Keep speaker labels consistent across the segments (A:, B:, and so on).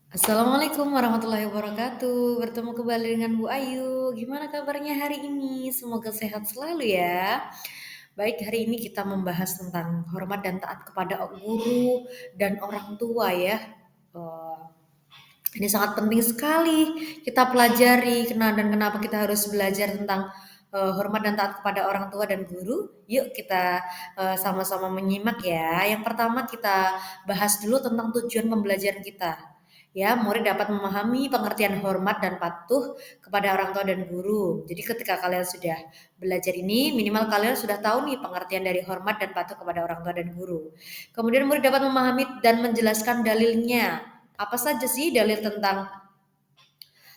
A: Assalamualaikum warahmatullahi wabarakatuh. Bertemu kembali dengan Bu Ayu. Gimana kabarnya hari ini? Semoga sehat selalu ya. Baik, hari ini kita membahas tentang hormat dan taat kepada guru dan orang tua ya. Eh, ini sangat penting sekali kita pelajari. Dan kenapa kita harus belajar tentang hormat dan taat kepada orang tua dan guru? Yuk kita sama-sama menyimak ya. Yang pertama kita bahas dulu tentang tujuan pembelajaran kita. Ya, murid dapat memahami pengertian hormat dan patuh kepada orang tua dan guru. Jadi ketika kalian sudah belajar ini, minimal kalian sudah tahu nih pengertian dari hormat dan patuh kepada orang tua dan guru. Kemudian murid dapat memahami dan menjelaskan dalilnya. Apa saja sih dalil tentang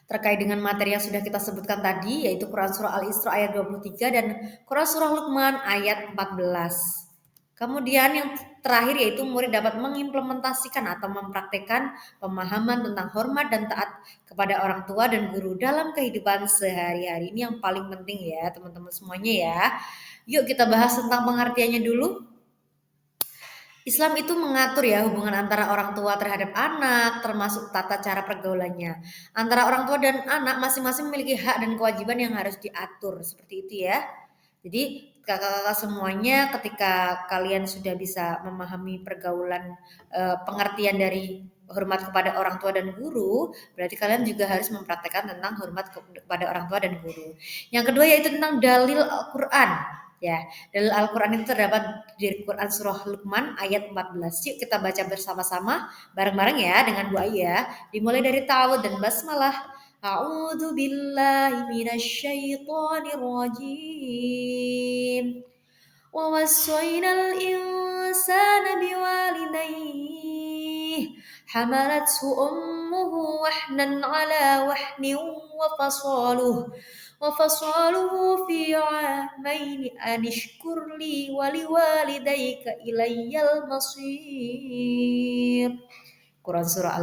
A: terkait dengan materi yang sudah kita sebutkan tadi, yaitu Quran Surah Al-Isra ayat 23 dan Quran Surah Luqman ayat 14. Kemudian yang terakhir yaitu murid dapat mengimplementasikan atau mempraktekkan pemahaman tentang hormat dan taat kepada orang tua dan guru dalam kehidupan sehari-hari. Ini yang paling penting ya teman-teman semuanya ya. Yuk kita bahas tentang pengertiannya dulu. Islam itu mengatur ya hubungan antara orang tua terhadap anak, termasuk tata cara pergaulannya. Antara orang tua dan anak masing-masing memiliki hak dan kewajiban yang harus diatur, seperti itu ya. Jadi kakak-kakak semuanya ketika kalian sudah bisa memahami pergaulan pengertian dari hormat kepada orang tua dan guru, berarti kalian juga harus mempraktekkan tentang hormat kepada orang tua dan guru. Yang kedua yaitu tentang dalil Al-Qur'an. Ya, dalil Al-Quran itu terdapat di Quran Surah Luqman ayat 14. Yuk kita baca bersama-sama, bareng-bareng ya dengan Bu Ayu ya. Dimulai dari ta'awud dan basmalah. A'udzu billahi minasyaitonir rajim. Wa wassayna al-insana biwalidayhi hamalathu ummuhu wahnan ala wahnin wa fasaluhu fi 'amaini an ishkur li wa liwalidayka ilayyal masir. Quran surah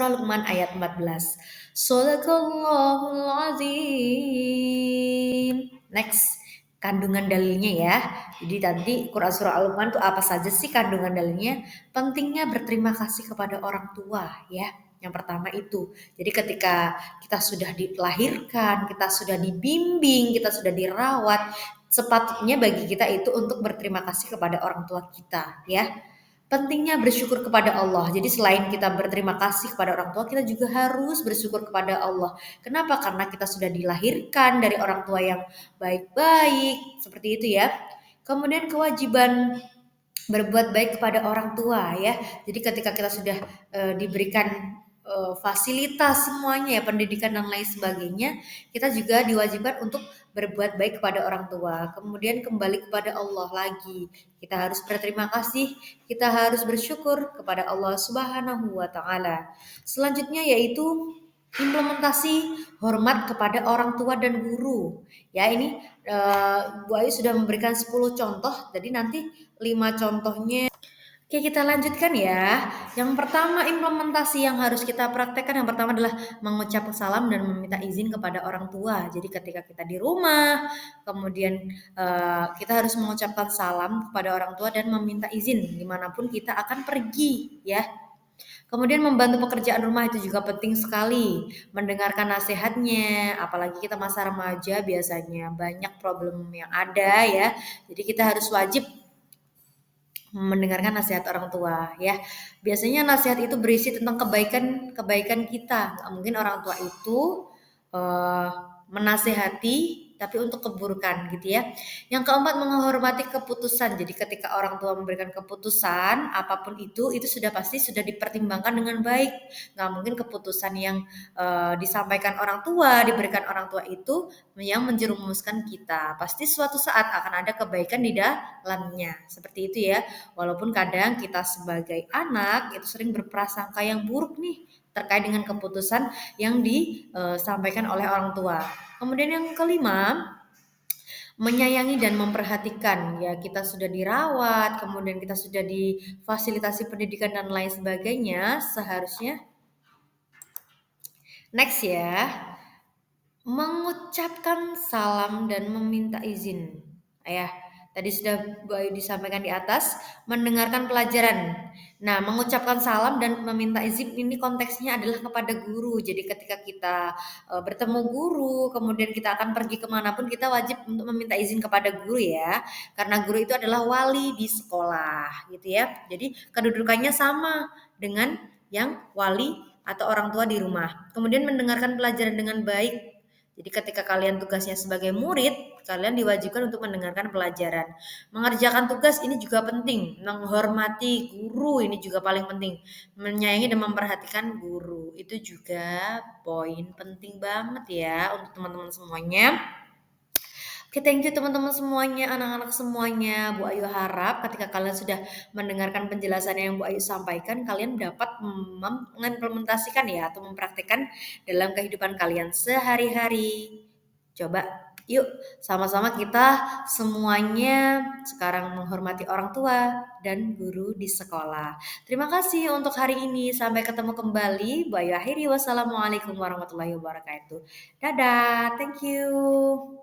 A: Luqman ayat 14. Shadaqallahul azim. Next, kandungan dalilnya ya. Jadi nanti Quran surah Al-Luqman itu apa saja sih kandungan dalilnya? Pentingnya berterima kasih kepada orang tua ya. Yang pertama itu. Jadi ketika kita sudah dilahirkan, kita sudah dibimbing, kita sudah dirawat, sepatutnya bagi kita itu untuk berterima kasih kepada orang tua kita ya. Pentingnya bersyukur kepada Allah. Jadi selain kita berterima kasih kepada orang tua, kita juga harus bersyukur kepada Allah. Kenapa? Karena kita sudah dilahirkan dari orang tua yang baik-baik, seperti itu ya. Kemudian kewajiban berbuat baik kepada orang tua ya. Jadi ketika kita sudah diberikan fasilitas semuanya ya, pendidikan dan lain sebagainya, kita juga diwajibkan untuk berbuat baik kepada orang tua. Kemudian kembali kepada Allah lagi. Kita harus berterima kasih, kita harus bersyukur kepada Allah Subhanahu wa taala. Selanjutnya yaitu implementasi hormat kepada orang tua dan guru. Ya, ini Bu Ayu sudah memberikan 10 contoh, jadi nanti 5 contohnya. Oke, kita lanjutkan ya. Yang pertama implementasi yang harus kita praktekkan yang pertama adalah mengucap salam dan meminta izin kepada orang tua. Jadi ketika kita di rumah, kemudian kita harus mengucapkan salam kepada orang tua dan meminta izin dimanapun kita akan pergi ya. Kemudian membantu pekerjaan rumah itu juga penting sekali. Mendengarkan nasihatnya, apalagi kita masa remaja biasanya banyak problem yang ada ya. Jadi kita harus wajib mendengarkan nasihat orang tua ya. Biasanya nasihat itu berisi tentang kebaikan kita. Nggak mungkin orang tua itu eh, menasehati tapi untuk keburukan gitu ya. Yang keempat menghormati keputusan. Jadi ketika orang tua memberikan keputusan apapun itu sudah pasti sudah dipertimbangkan dengan baik. Nggak mungkin keputusan yang disampaikan orang tua, diberikan orang tua itu yang menjerumuskan kita. Pasti suatu saat akan ada kebaikan di dalamnya. Seperti itu ya. Walaupun kadang kita sebagai anak itu sering berprasangka yang buruk nih terkait dengan keputusan yang disampaikan oleh orang tua. Kemudian yang kelima, menyayangi dan memperhatikan. Ya, kita sudah dirawat, kemudian kita sudah difasilitasi pendidikan dan lain sebagainya, seharusnya next ya, mengucapkan salam dan meminta izin. Ya, Tadi sudah Bu Ayu disampaikan di atas, mendengarkan pelajaran. Nah, mengucapkan salam dan meminta izin ini konteksnya adalah kepada guru. Jadi ketika kita bertemu guru, kemudian kita akan pergi kemanapun, kita wajib untuk meminta izin kepada guru ya. Karena guru itu adalah wali di sekolah gitu ya. Jadi kedudukannya sama dengan yang wali atau orang tua di rumah. Kemudian mendengarkan pelajaran dengan baik. Jadi ketika kalian tugasnya sebagai murid, kalian diwajibkan untuk mendengarkan pelajaran. Mengerjakan tugas ini juga penting, menghormati guru ini juga paling penting. Menyayangi dan memperhatikan guru itu juga poin penting banget ya untuk teman-teman semuanya. Oke, thank you teman-teman semuanya, anak-anak semuanya. Bu Ayu harap ketika kalian sudah mendengarkan penjelasan yang Bu Ayu sampaikan, kalian dapat mengimplementasikan ya atau mempraktikkan dalam kehidupan kalian sehari-hari. Coba yuk sama-sama kita semuanya sekarang menghormati orang tua dan guru di sekolah. Terima kasih untuk hari ini. Sampai ketemu kembali. Bu Ayu akhiri. Wassalamualaikum warahmatullahi wabarakatuh. Dadah. Thank you.